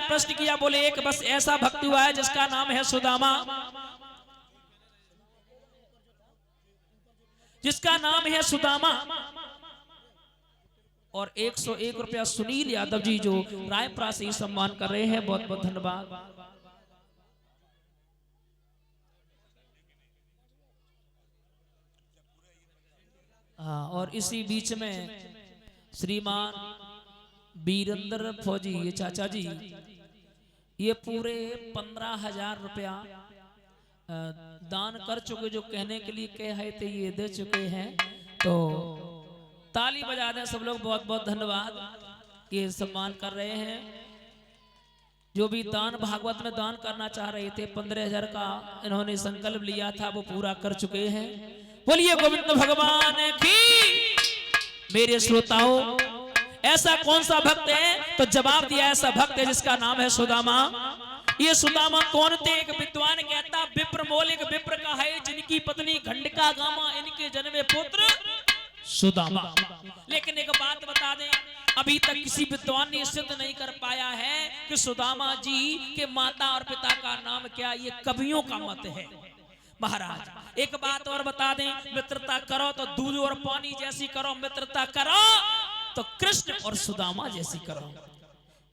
प्रश्न किया, बोले एक बस ऐसा भक्त हुआ है जिसका नाम है सुदामा, जिसका नाम है सुदामा। और 101 रुपया सुनील यादव जी जो रायपुरा से सम्मान कर रहे हैं, बहुत बहुत धन्यवाद। हाँ, और इसी बीच में श्रीमान वीरेंद्र फौजी, ये चाचा जी, ये पूरे 15,000 रुपया दान कर चुके, जो कहने के लिए कहे थे ये दे चुके हैं। तो ताली बजा दें सब लोग, बहुत बहुत धन्यवाद। ये सम्मान कर रहे हैं जो भी दान भागवत में दान करना चाह रहे थे, 15,000 का इन्होंने संकल्प लिया था, वो पूरा कर चुके हैं। बोलिए गोविंद भगवान की। मेरे श्रोताओं, ऐसा कौन सा भक्त है? तो जवाब दिया, ऐसा भक्त है जिसका नाम है सुदामा। ये सुदामा कौन थे? एक विद्वान कहता, विप्र मोल एक विप्र का है, जिनकी पत्नी घंडका गामा, इनके जन्मे पुत्र सुदामा। लेकिन एक बात बता दें, अभी तक किसी विद्वान ने सिद्ध नहीं कर पाया है कि सुदामा जी के माता और पिता का नाम क्या। ये कवियों का मत है महाराज। एक बात और बता दें, मित्रता करो तो दूध और पानी जैसी करो, मित्रता करो तो कृष्ण और सुदामा जैसी करो।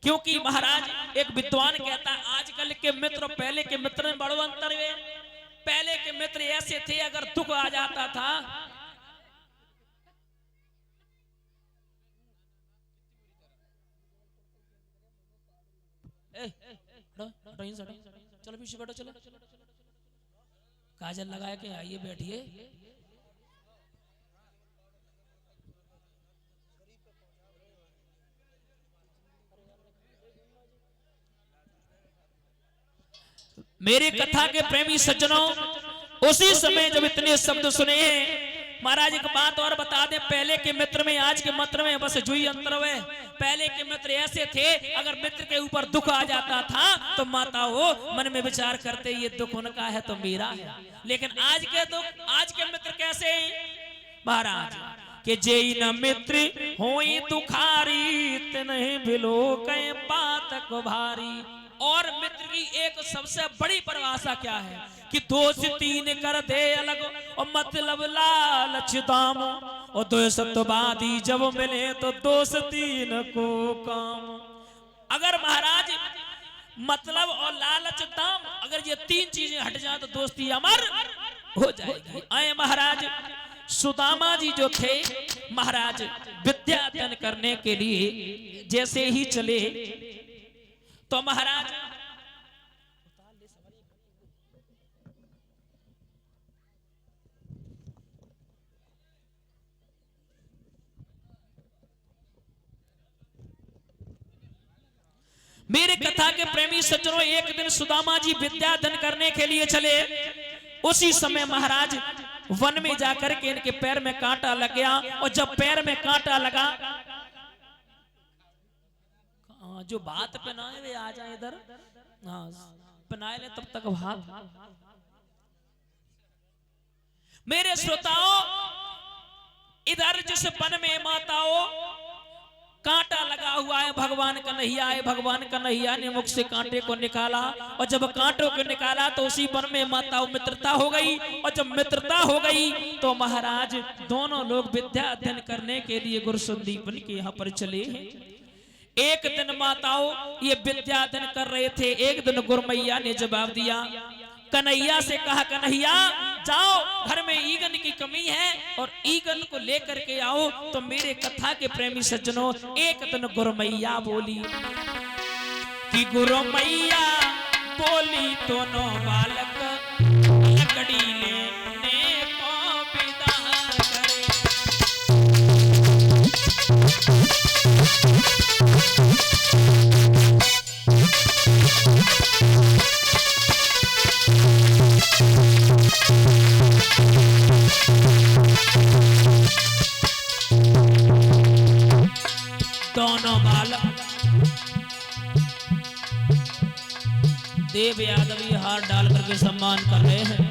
क्योंकि महाराज एक विद्वान कहता, आजकल के मित्र पहले के मित्र में बड़ो अंतर है। पहले के मित्र ऐसे थे, अगर दुख आ जाता था चलो पीछे बैठो, चलो काजल लगाए के आइए, बैठिए। मेरे कथा के प्रेमी सज्जनों, उसी समय जब इतने शब्द सुने हैं महाराज, एक बात और बता दें, पहले के मित्र में आज के मित्र में बस जुई अंतर है। पहले के मित्र ऐसे थे, अगर मित्र के ऊपर दुख आ जाता था तो माता वो मन में विचार करते, ये दुख उनका है तो मेरा है। लेकिन आज के दुख, आज के मित्र कैसे महाराज के जेई न मित्र होई तुखारी, तिन्हि बिलो कहीं बात को भारी। और मित्र की एक सबसे बड़ी परिभाषा क्या है कि दो से तीन कर दे अलग, और मतलब लालच दाम, और दो सत्यवादी जब मिले तो दो से तीन को काम। अगर महाराज मतलब और लालच दाम, अगर ये तीन चीजें हट जाए तो दोस्ती अमर हो जाएगी। आए महाराज सुदामा जी जो थे महाराज, विद्या अध्ययन करने के लिए जैसे ही चले तो महाराज मेरे कथा के प्रेमी सज्जनों, एक दिन सुदामा जी विद्या अध्ययन करने के लिए चले। उसी समय महाराज वन में जाकर के इनके पैर में कांटा लग गया, और जब पैर में कांटा लगा, जो बात पहनाए वे आ जाए इधर, हाँ पहनाए ले तब तक भाग। मेरे श्रोताओं, इधर जिस वन में माताओं कांटा लगा हुआ है, भगवान कन्हैया है, भगवान कन्हैया ने मुख से कांटे को निकाला, और जब कांटों को निकाला तो उसी वन में माताओं मित्रता हो गई। और जब मित्रता हो गई तो महाराज दोनों लोग विद्या अध्ययन करने के लिए गुरु संदीपन के यहाँ पर चले हैं। एक दिन माताओं ये विद्या अध्ययन कर रहे थे। एक दिन गुरमैया ने जवाब दिया, कन्हैया से कहा, कन्हैया जाओ घर में ईगन की कमी है और ईगन को लेकर के आओ। तो मेरे कथा के प्रेमी सज्जनों, एक दिन गुरमैया बोली कि गुरमैया बोली दोनों बालक लकड़ी लेने को विदा करे। दोनों बालक देव यादव ये हार डाल करके सम्मान कर रहे हैं।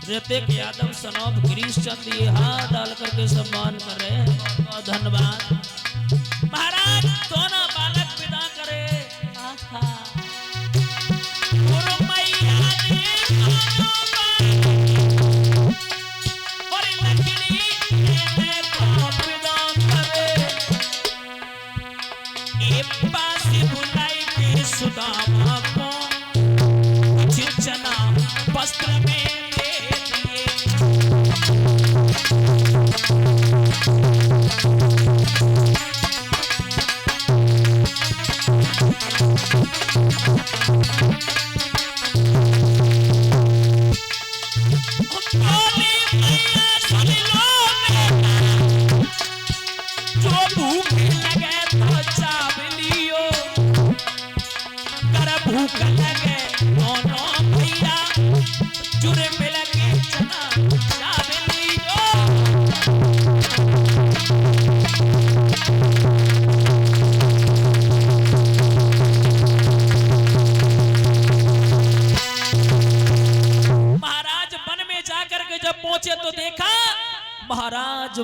ऋतिक यादव सनौब गिरीश चंद ये हार डाल करके सम्मान कर रहे हैं। बहुत धन्यवाद महाराज।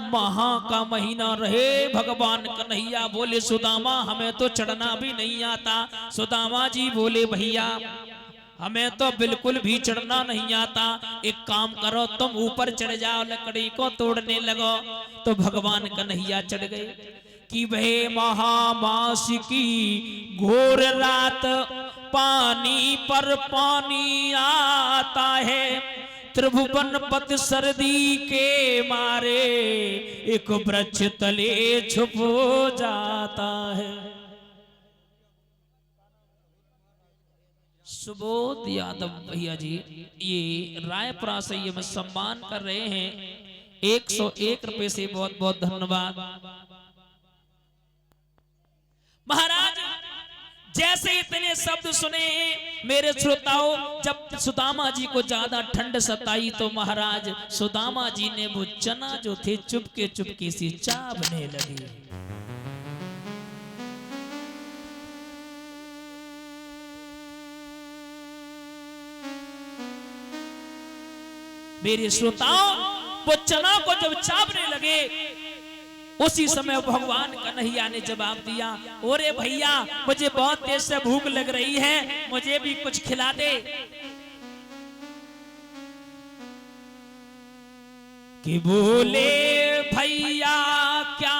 महा का महीना रहे, भगवान कन्हैया बोले सुदामा हमें तो चढ़ना भी नहीं आता। सुदामा जी बोले भैया हमें तो बिल्कुल भी चढ़ना नहीं आता, एक काम करो तुम ऊपर चढ़ जाओ, लकड़ी को तोड़ने लगो। तो भगवान कन्हैया चढ़ गए कि वह महामास की घोर रात, पानी पर पानी आता है, त्रिभुवन पत सर्दी के मारे, एक वृक्ष तले छुप जाता है। सुबोध यादव भैया जी ये रायपुरा से ये सम्मान कर रहे हैं, 101 रुपए से बहुत बहुत धन्यवाद। महाराज जैसे इतने शब्द सुने मेरे श्रोताओं, जब सुदामा जी को ज्यादा ठंड सताई तो महाराज सुदामा जी ने वो चना जो थे चुपके चुपके से चावने लगे। मेरे श्रोताओं वो चना को जब चावने लगे उसी समय भगवान कन्हैया ने जवाब दिया, ओरे भैया मुझे बहुत तेज से भूख लग रही है, मुझे भी कुछ खिला दे। कि बोले भैया क्या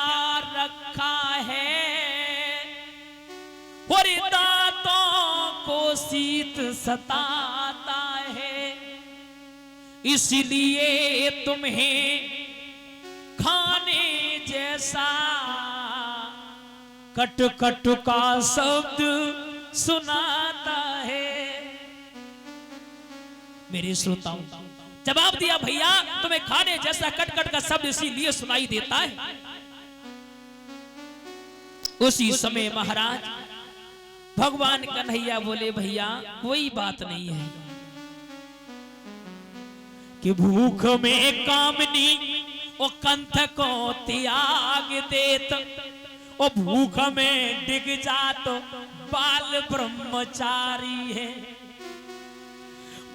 रखा है, और दांतों को शीत सताता है, इसलिए तुम्हें खाने जैसा कट कट का शब्द सुनाता है। मेरे श्रोताओं जवाब दिया, भैया तुम्हें खाने जैसा कट कट का शब्द इसीलिए सुनाई देता है। उसी समय महाराज भगवान कन्हैया बोले, भैया कोई बात नहीं है कि भूख में कामनी ओ कंठ को त्याग देत, ओ भूख में डिग जात बाल ब्रह्मचारी है,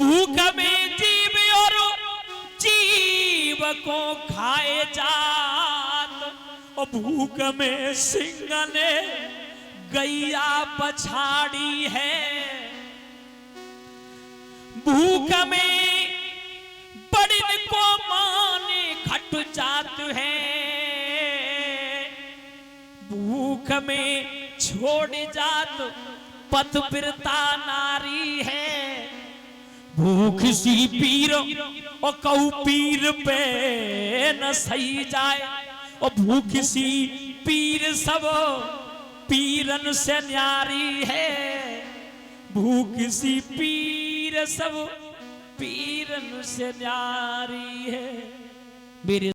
भूख में जीव और जीव को खाए जात, ओ भूख में सिंह ने गैया पछाड़ी है, भूख में बड़िन को माने खट जात है, भूख में छोड़ जात पथ बिरता नारी है, भूख सी पीर और कऊ पीर पे न सही जाए, और भूख सी पीर सब पीरन से न्यारी है, भूख सी पीर सब पीरन से न्यारी है। मेरे